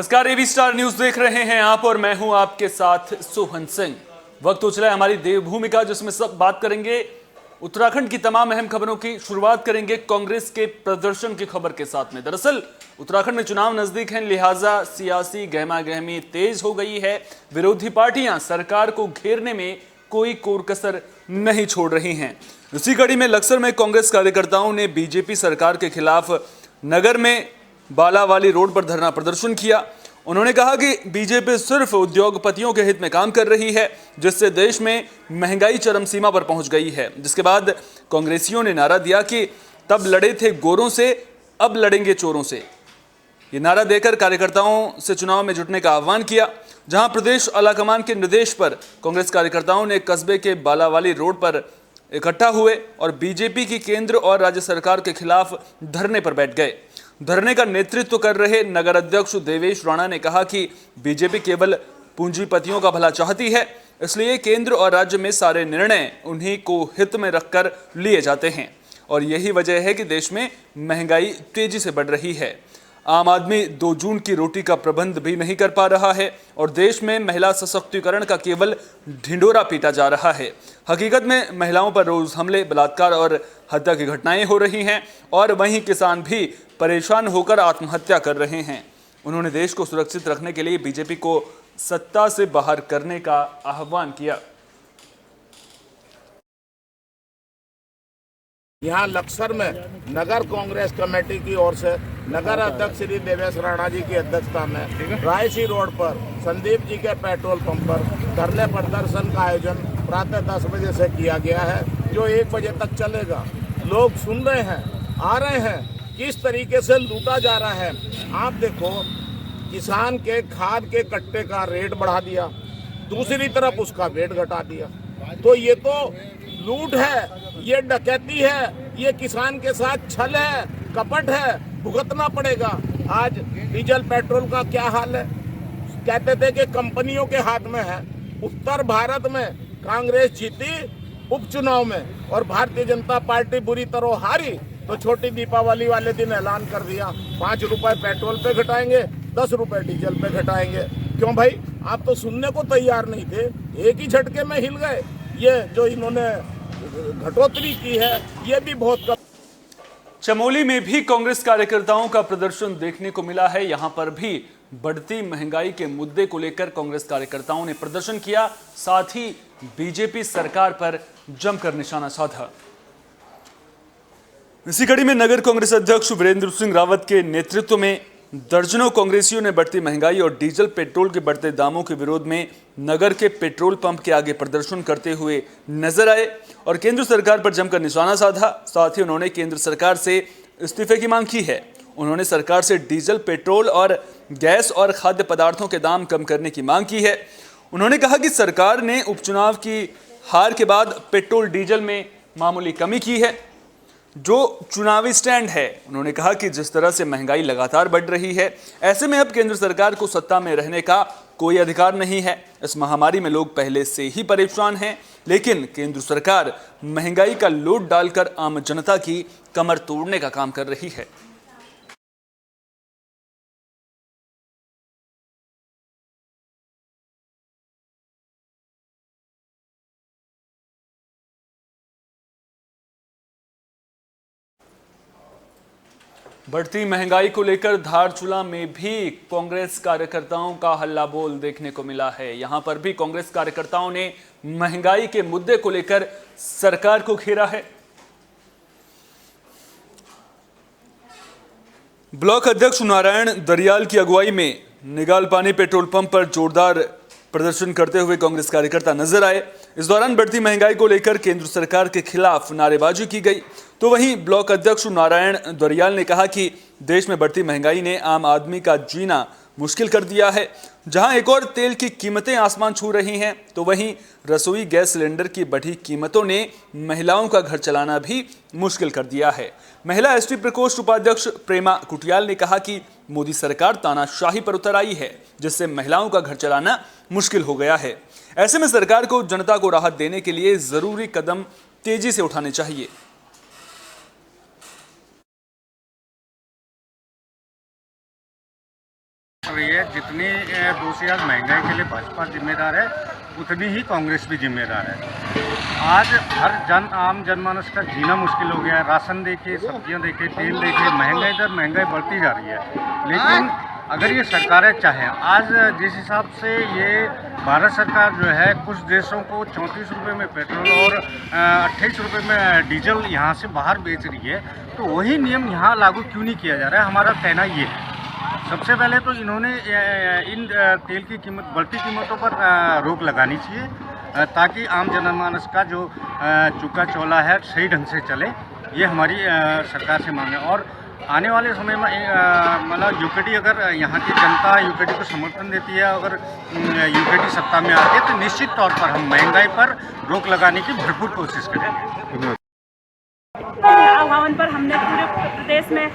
नमस्कार, AB star news देख रहे हैं आप और मैं हूं आपके साथ सोहन सिंह। वक्त हो चला है हमारी देवभूमि का, जिसमें सब बात करेंगे उत्तराखंड की तमाम अहम खबरों की। शुरुआत करेंगे कांग्रेस के प्रदर्शन की खबर के साथ में। दरअसल उत्तराखंड में चुनाव नजदीक हैं, लिहाजा सियासी गहमागहमी तेज हो गई है। विरोधी पार्टियां सरकार को घेरने में कोई कोर कसर नहीं छोड़ रही हैं। इसी कड़ी में लक्सर में कांग्रेस कार्यकर्ताओं ने बीजेपी सरकार के खिलाफ नगर में बालावाली रोड पर धरना प्रदर्शन किया। उन्होंने कहा कि बीजेपी सिर्फ उद्योगपतियों के हित में काम कर रही है, जिससे देश में महंगाई चरम सीमा पर पहुंच गई है। जिसके बाद कांग्रेसियों ने नारा दिया कि तब लड़े थे गोरों से, अब लड़ेंगे चोरों से। ये नारा देकर कार्यकर्ताओं से चुनाव में जुटने का आह्वान किया। जहां प्रदेश आलाकमान के निर्देश पर कांग्रेस कार्यकर्ताओं ने कस्बे के बालावाली रोड पर इकट्ठा हुए और बीजेपी की केंद्र और राज्य सरकार के खिलाफ धरने पर बैठ गए। धरने का नेतृत्व कर रहे नगर अध्यक्ष देवेश राणा ने कहा कि बीजेपी केवल पूंजीपतियों का भला चाहती है, इसलिए केंद्र और राज्य में सारे निर्णय उन्हीं को हित में रखकर लिए जाते हैं और यही वजह है कि देश में महंगाई तेजी से बढ़ रही है। आम आदमी 2 जून की रोटी का प्रबंध भी नहीं कर पा रहा है और देश में महिला सशक्तिकरण का केवल ढिंढोरा पीटा जा रहा है। हकीकत में महिलाओं पर रोज हमले, बलात्कार और हत्या की घटनाएं हो रही हैं और वहीं किसान भी परेशान होकर आत्महत्या कर रहे हैं। उन्होंने देश को सुरक्षित रखने के लिए बीजेपी को सत्ता से बाहर करने का आह्वान किया। यहाँ लक्सर में नगर कांग्रेस कमेटी की ओर से नगर अध्यक्ष श्री देवेश राणा जी की अध्यक्षता में रायसी रोड पर संदीप जी के पेट्रोल पंप पर धरने प्रदर्शन का आयोजन प्रातः 10 बजे से किया गया है, जो 1 बजे तक चलेगा। लोग सुन रहे हैं, आ रहे हैं, किस तरीके से लूटा जा रहा है। आप देखो, किसान के खाद के कट्टे का रेट बढ़ा दिया, दूसरी तरफ उसका वेट घटा दिया। तो ये तो लूट है, ये डकैती है, ये किसान के साथ छल है, कपट है, भुगतना पड़ेगा। आज डीजल पेट्रोल का क्या हाल है। कहते थे कि कंपनियों के हाथ में है। उत्तर भारत में कांग्रेस जीती उपचुनाव में और भारतीय जनता पार्टी बुरी तरह हारी, तो छोटी दीपावली वाले दिन ऐलान कर दिया 5 रुपए पेट्रोल पे घटाएंगे, 10 रुपए डीजल पे घटाएंगे। क्यों भाई, आप तो सुनने को तैयार नहीं थे, एक ही झटके में हिल गए। ये जो इन्होंने घटोतरी की है, ये भी बहुत कम। चमोली में भी कांग्रेस कार्यकर्ताओं का प्रदर्शन देखने को मिला है। यहां पर भी बढ़ती महंगाई के मुद्दे को लेकर कांग्रेस कार्यकर्ताओं ने प्रदर्शन किया, साथ ही बीजेपी सरकार पर जमकर निशाना साधा। इसी कड़ी में नगर कांग्रेस अध्यक्ष वीरेंद्र सिंह रावत के नेतृत्व में दर्जनों कांग्रेसियों ने बढ़ती महंगाई और डीजल पेट्रोल के बढ़ते दामों के विरोध में नगर के पेट्रोल पंप के आगे प्रदर्शन करते हुए नजर आए और केंद्र सरकार पर जमकर निशाना साधा। साथ ही उन्होंने केंद्र सरकार से इस्तीफे की मांग की है। उन्होंने सरकार से डीजल, पेट्रोल और गैस और खाद्य पदार्थों के दाम कम करने की मांग की है। उन्होंने कहा कि सरकार ने उपचुनाव की हार के बाद पेट्रोल डीजल में मामूली कमी की है, जो चुनावी स्टैंड है। उन्होंने कहा कि जिस तरह से महंगाई लगातार बढ़ रही है, ऐसे में अब केंद्र सरकार को सत्ता में रहने का कोई अधिकार नहीं है। इस महामारी में लोग पहले से ही परेशान हैं, लेकिन केंद्र सरकार महंगाई का लोड डालकर आम जनता की कमर तोड़ने का काम कर रही है। बढ़ती महंगाई को लेकर धारचूला में भी कांग्रेस कार्यकर्ताओं का हल्ला बोल देखने को मिला है। यहां पर भी कांग्रेस कार्यकर्ताओं ने महंगाई के मुद्दे को लेकर सरकार को घेरा है। ब्लॉक अध्यक्ष नारायण दरियाल की अगुवाई में निगालपानी पेट्रोल पंप पर जोरदार प्रदर्शन करते हुए कांग्रेस कार्यकर्ता नजर आए। इस दौरान बढ़ती महंगाई को लेकर केंद्र सरकार के खिलाफ नारेबाजी की गई। तो वहीं ब्लॉक अध्यक्ष नारायण दरियाल ने कहा कि देश में बढ़ती महंगाई ने आम आदमी का जीना मुश्किल कर दिया है। जहां एक और तेल की कीमतें आसमान छू रही हैं, तो वहीं रसोई गैस सिलेंडर की बढ़ी कीमतों ने महिलाओं का घर चलाना भी मुश्किल कर दिया है। महिला एसटी प्रकोष्ठ उपाध्यक्ष प्रेमा कुटियाल ने कहा कि मोदी सरकार तानाशाही पर उतर आई है, जिससे महिलाओं का घर चलाना मुश्किल हो गया है। ऐसे में सरकार को जनता को राहत देने के लिए जरूरी कदम तेजी से उठाने चाहिए। रही है सी आज महंगाई के लिए भाजपा जिम्मेदार है, उतनी ही कांग्रेस भी जिम्मेदार है। आज हर आम जनमानस का जीना मुश्किल हो गया है। राशन देखिए, सब्जियां देखिए, तेल देखिए, महंगाई बढ़ती जा रही है। लेकिन अगर ये सरकारें चाहें, आज जिस हिसाब से ये भारत सरकार जो है कुछ देशों को 34 रुपये में पेट्रोल और 28 रुपये में डीजल यहाँ से बाहर बेच रही है, तो वही नियम यहाँ लागू क्यों नहीं किया जा रहा है? हमारा कहना ये है, सबसे पहले तो इन्होंने इन तेल की बढ़ती कीमतों पर रोक लगानी चाहिए, ताकि आम जनमानस का जो चूका चौला है सही ढंग से चले। ये हमारी सरकार से मांग है। और आने वाले समय में मतलब यूकेडी, अगर यहाँ की जनता यूकेडी को समर्थन देती है, अगर यूकेडी सत्ता में आती है, तो निश्चित तौर पर हम महंगाई पर रोक लगाने की भरपूर कोशिश करेंगे। आह्वान पर हमने पूरे प्रदेश में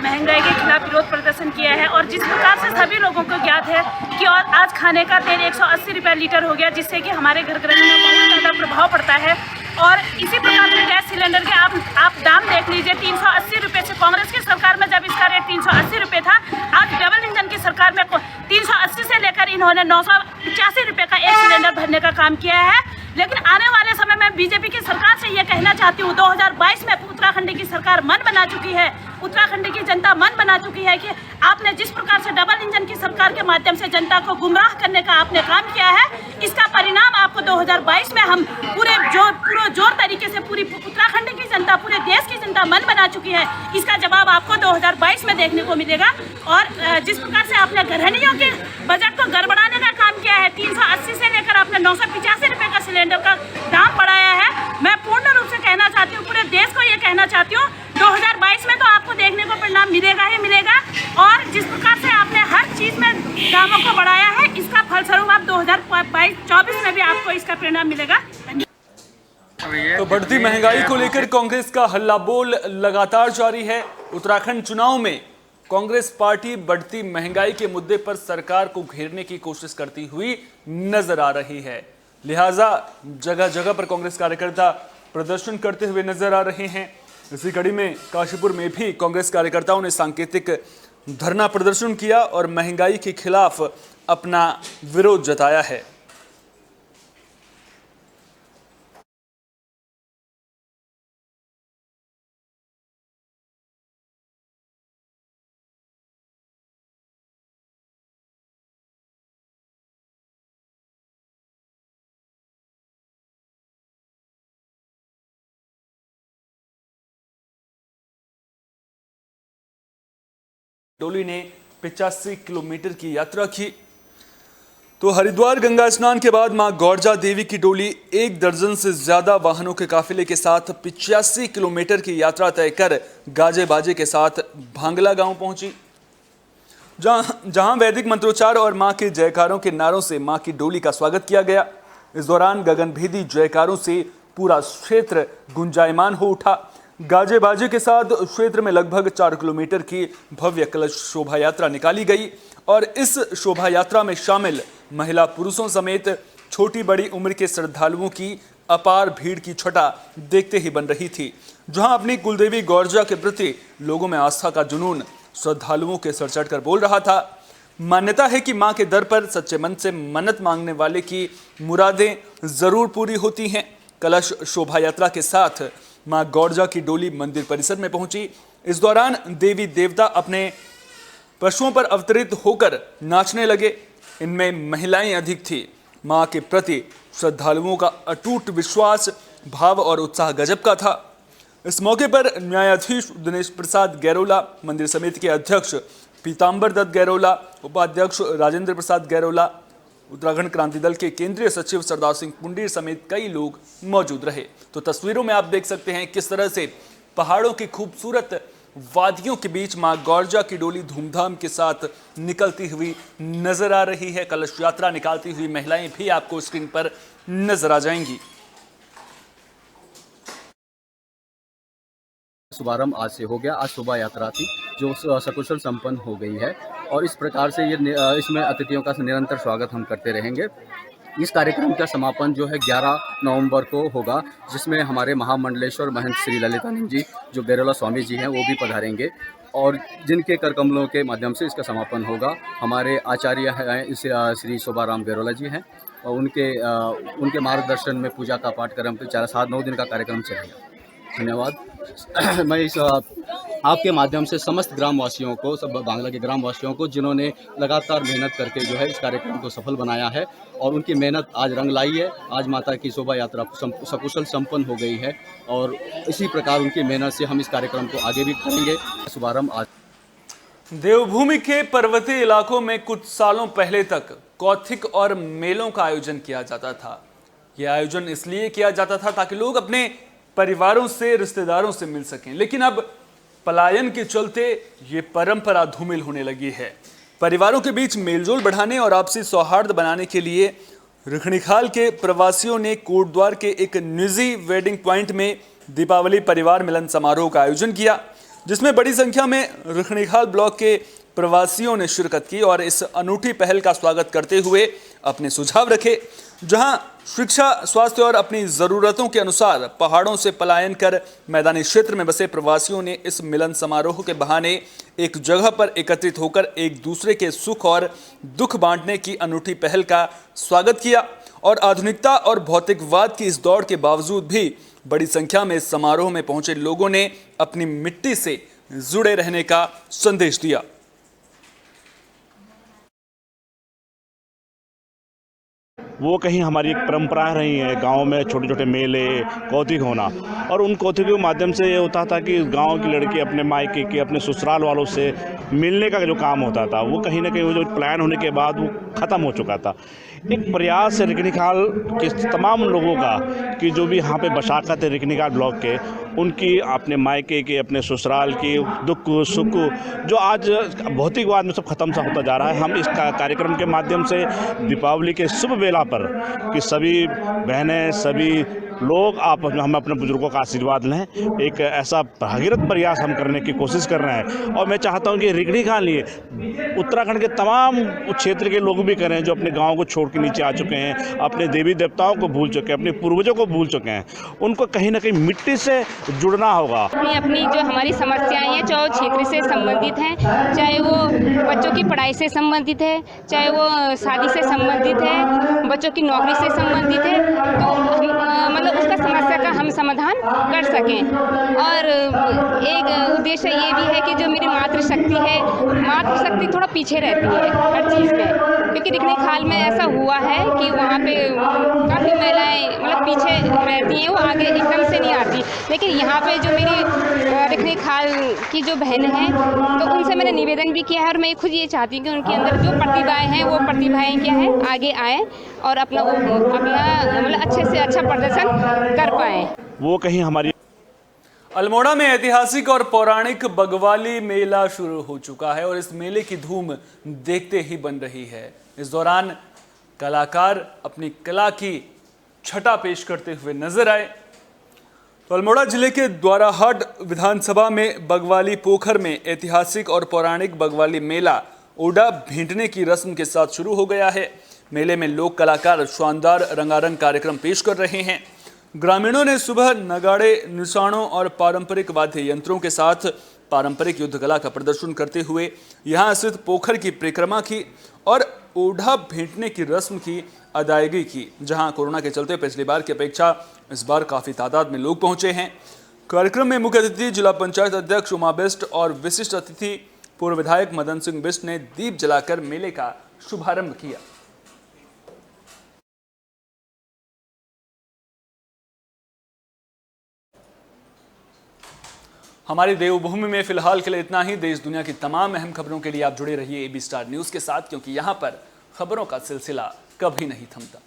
महंगाई के खिलाफ विरोध प्रदर्शन किया है। और जिस प्रकार से सभी लोगों को ज्ञात है कि और आज खाने का तेल 180 रुपये लीटर हो गया, जिससे कि हमारे घर गृहिणी में बहुत ज़्यादा प्रभाव पड़ता है। और इसी प्रकार से गैस सिलेंडर के आप दाम देख लीजिए, 380 रुपये से कांग्रेस की सरकार में जब इसका रेट 380 रुपये था, आज डबल इंजन की सरकार में 380 से लेकर इन्होंने 985 रुपये का एक सिलेंडर भरने का काम किया है। लेकिन आने वाले समय में बीजेपी की सरकार से ये कहना चाहती हूँ, 2022 में उत्तराखंड की सरकार मन बना चुकी है, उत्तराखंड की जनता मन बना चुकी है कि आपने जिस प्रकार से डबल इंजन की सरकार के माध्यम से जनता को गुमराह करने का आपने काम किया है, इसका परिणाम आपको 2022 में हम पूरे जोर तरीके से पूरी उत्तराखंड की जनता, पूरे देश की जनता मन बना चुकी है। इसका जवाब आपको 2022 में देखने को मिलेगा। और जिस प्रकार से आपने गृहिणियों के बजट को गड़बड़ाने का काम किया है, 380 से लेकर आपने 985 रुपये का सिलेंडर का दाम बढ़ाया है। मैं पूर्ण रूप से कहना चाहती हूँ, पूरे देश को ये कहना चाहती हूँ, 2022 में तो आपको देखने को परिणाम मिलेगा ही मिलेगा। और जिस प्रकार से आपने हर चीज़ में दामों को बढ़ाया है, इसका फलस्वरूप आप 2022-24 में भी आपको इसका परिणाम मिलेगा। तो बढ़ती महंगाई को लेकर कांग्रेस का हल्ला बोल लगातार जारी है। उत्तराखंड चुनाव में कांग्रेस पार्टी बढ़ती महंगाई के मुद्दे पर सरकार को घेरने की कोशिश करती हुई नजर आ रही है। लिहाजा जगह जगह पर कांग्रेस कार्यकर्ता प्रदर्शन करते हुए नजर आ रहे हैं। इसी कड़ी में काशीपुर में भी कांग्रेस कार्यकर्ताओं ने सांकेतिक धरना प्रदर्शन किया और महंगाई के खिलाफ अपना विरोध जताया है। टोली ने 85 किलोमीटर की यात्रा की। तो हरिद्वार गंगा स्नान के बाद मां गौरजा देवी की डोली 1 दर्जन से ज्यादा वाहनों के काफिले के साथ 85 किलोमीटर की यात्रा तय कर गाजे बाजे के साथ भांगला गांव पहुंची, जहां वैदिक मंत्रोच्चार और मां के जयकारों के नारों से मां की डोली का स्वागत किया गया। इस दौरान गगनभेदी जयकारों से पूरा क्षेत्र गुंजायमान हो उठा। गाजे बाजे के साथ क्षेत्र में लगभग 4 किलोमीटर की भव्य कलश शोभा यात्रा निकाली गई और इस शोभा यात्रा में शामिल महिला पुरुषों समेत छोटी बड़ी उम्र के श्रद्धालुओं की अपार भीड़ की छटा देखते ही बन रही थी। जहां अपनी कुलदेवी गौरजा के प्रति लोगों में आस्था का जुनून श्रद्धालुओं के सर चढ़कर बोल रहा था। मान्यता है कि मां के दर पर सच्चे मन से मन्नत मांगने वाले की मुरादें जरूर पूरी होती हैं। कलश शोभा यात्रा के साथ मां गौरजा की डोली मंदिर परिसर में पहुंची। इस दौरान देवी देवता अपने पशुओं पर अवतरित होकर नाचने लगे। इनमें महिलाएं अधिक थी। मां के प्रति श्रद्धालुओं का अटूट विश्वास, भाव और उत्साह गजब का था। इस मौके पर न्यायाधीश दिनेश प्रसाद गैरोला, मंदिर समिति के अध्यक्ष पीताम्बर दत्त गैरोला, उपाध्यक्ष राजेंद्र प्रसाद गैरोला, उत्तराखंड क्रांति दल के केंद्रीय सचिव सरदार सिंह पुंडीर समेत कई लोग मौजूद रहे। तो तस्वीरों में आप देख सकते हैं किस तरह से पहाड़ों की खूबसूरत वादियों के बीच मां गौरजा की डोली धूमधाम के साथ निकलती हुई नजर आ रही है। कलश यात्रा निकालती हुई महिलाएं भी आपको स्क्रीन पर नजर आ जाएंगी। शुभारंभ आज से हो गया। आज शोभा यात्रा थी जो सकुशल संपन्न हो गई है और इस प्रकार से इसमें अतिथियों का निरंतर स्वागत हम करते रहेंगे। इस कार्यक्रम का समापन जो है 11 नवंबर को होगा, जिसमें हमारे महामंडलेश्वर महंत श्री ललितानंद जी जो गैरोला स्वामी जी हैं वो भी पधारेंगे। और जिनके कर कमलों के माध्यम से इसका समापन होगा। हमारे आचार्य हैं श्री शोभाराम गैरोला जी हैं और उनके मार्गदर्शन में पूजा का पाठ क्रम 4-7-9 दिन का कार्यक्रम चलेगा। धन्यवाद। मैं इस आपके माध्यम से समस्त ग्रामवासियों को, सब बांग्ला के ग्रामवासियों को, जिन्होंने लगातार मेहनत करके जो है इस कार्यक्रम को सफल बनाया है और उनकी मेहनत आज रंग लाई है। आज माता की शोभा यात्रा सकुशल संपन्न हो गई है और इसी प्रकार उनकी मेहनत से हम इस कार्यक्रम को आगे भी करेंगे। शुभारंभ आज देवभूमि के पर्वतीय इलाकों में कुछ सालों पहले तक कौथिक और मेलों का आयोजन किया जाता था। यह आयोजन इसलिए किया जाता था ताकि लोग अपने परिवारों से, रिश्तेदारों से मिल सकें, लेकिन अब पलायन के चलते ये परंपरा धूमिल होने लगी है। परिवारों के बीच मेलजोल बढ़ाने और आपसी सौहार्द बनाने के लिए रखणीखाल के प्रवासियों ने कोटद्वार के एक निजी वेडिंग पॉइंट में दीपावली परिवार मिलन समारोह का आयोजन किया, जिसमें बड़ी संख्या में रखणीखाल ब्लॉक के प्रवासियों ने शिरकत की और इस अनूठी पहल का स्वागत करते हुए अपने सुझाव रखे। जहां शिक्षा, स्वास्थ्य और अपनी ज़रूरतों के अनुसार पहाड़ों से पलायन कर मैदानी क्षेत्र में बसे प्रवासियों ने इस मिलन समारोह के बहाने एक जगह पर एकत्रित होकर एक दूसरे के सुख और दुख बांटने की अनूठी पहल का स्वागत किया और आधुनिकता और भौतिकवाद की इस दौड़ के बावजूद भी बड़ी संख्या में इस समारोह में पहुंचे लोगों ने अपनी मिट्टी से जुड़े रहने का संदेश दिया। वो कहीं हमारी एक परंपरा रही है, गांव में छोटे छोटे मेले, कौतिक होना, और उन कौतिकों के माध्यम से ये होता था कि गांव की लड़की अपने मायके के, अपने ससुराल वालों से मिलने का जो काम होता था वो कहीं ना कहीं वो जो प्लान होने के बाद वो ख़त्म हो चुका था। एक प्रयास है रखणीखाल के तमाम लोगों का कि जो भी यहाँ पे बसाकत है रखणीखाल ब्लॉक के, उनकी अपने मायके के, अपने ससुराल की दुख सुख जो आज भौतिकवाद में सब ख़त्म सा होता जा रहा है। हम इस कार्यक्रम के माध्यम से दीपावली के शुभ बेला पर कि सभी बहनें, सभी लोग हम अपने बुजुर्गों का आशीर्वाद लें, एक ऐसा भागीरथ प्रयास हम करने की कोशिश कर रहे हैं। और मैं चाहता हूं कि रखणीखाल लिए उत्तराखंड के तमाम क्षेत्र के लोग भी करें जो अपने गांव को छोड़ के नीचे आ चुके हैं, अपने देवी देवताओं को भूल चुके हैं, अपने पूर्वजों को भूल चुके हैं। उनको कहीं ना कहीं मिट्टी से जुड़ना होगा। अपनी जो हमारी समस्याएं हैं, चाहे वो क्षेत्र से संबंधित हैं, चाहे वो बच्चों की पढ़ाई से संबंधित है, चाहे वो शादी से संबंधित है, बच्चों की नौकरी से संबंधित है, तो मतलब उसका समस्या का हम समाधान कर सकें। और एक उद्देश्य ये भी है कि जो मेरी मातृशक्ति है, मातृशक्ति थोड़ा पीछे रहती है हर चीज़ में, क्योंकि रखणीखाल में ऐसा हुआ है कि वहाँ पे काफ़ी महिलाएं मतलब पीछे रहती हैं, वो आगे एकदम से नहीं आती। लेकिन यहाँ पे जो मेरी रखणीखाल की जो बहनें हैं, तो उनसे मैंने निवेदन भी किया है और मैं खुद ये चाहती हूँ कि उनके अंदर जो प्रतिभाएं हैं वो प्रतिभाएं क्या है आगे आए और अपना मतलब अच्छे से अच्छा प्रदर्शन कर पाए। वो कहीं हमारी अल्मोड़ा में ऐतिहासिक और पौराणिक बगवाली मेला शुरू हो चुका है और इस मेले की धूम देखते ही बन रही है। इस दौरान कलाकार अपनी कला की छटा पेश करते हुए नजर आए। तो अल्मोड़ा जिले के द्वाराहाट विधानसभा में बगवाली पोखर में ऐतिहासिक और पौराणिक बगवाली मेला ओडा भेंटने की रस्म के साथ शुरू हो गया है। मेले में लोक कलाकार शानदार रंगारंग कार्यक्रम पेश कर रहे हैं। ग्रामीणों ने सुबह नगाड़े, निशानों और पारंपरिक वाद्य यंत्रों के साथ पारंपरिक युद्ध कला का प्रदर्शन करते हुए यहां स्थित पोखर की परिक्रमा की और ओढ़ा भेंटने की रस्म की अदायगी की। जहां कोरोना के चलते पिछली बार की अपेक्षा इस बार काफी तादाद में लोग पहुंचे हैं। कार्यक्रम में मुख्य अतिथि जिला पंचायत अध्यक्ष उमा बिष्ट और विशिष्ट अतिथि पूर्व विधायक मदन सिंह बिष्ट ने दीप जलाकर मेले का शुभारंभ किया। हमारी देवभूमि में फिलहाल के लिए इतना ही। देश दुनिया की तमाम अहम खबरों के लिए आप जुड़े रहिए AB स्टार न्यूज के साथ, क्योंकि यहां पर खबरों का सिलसिला कभी नहीं थमता।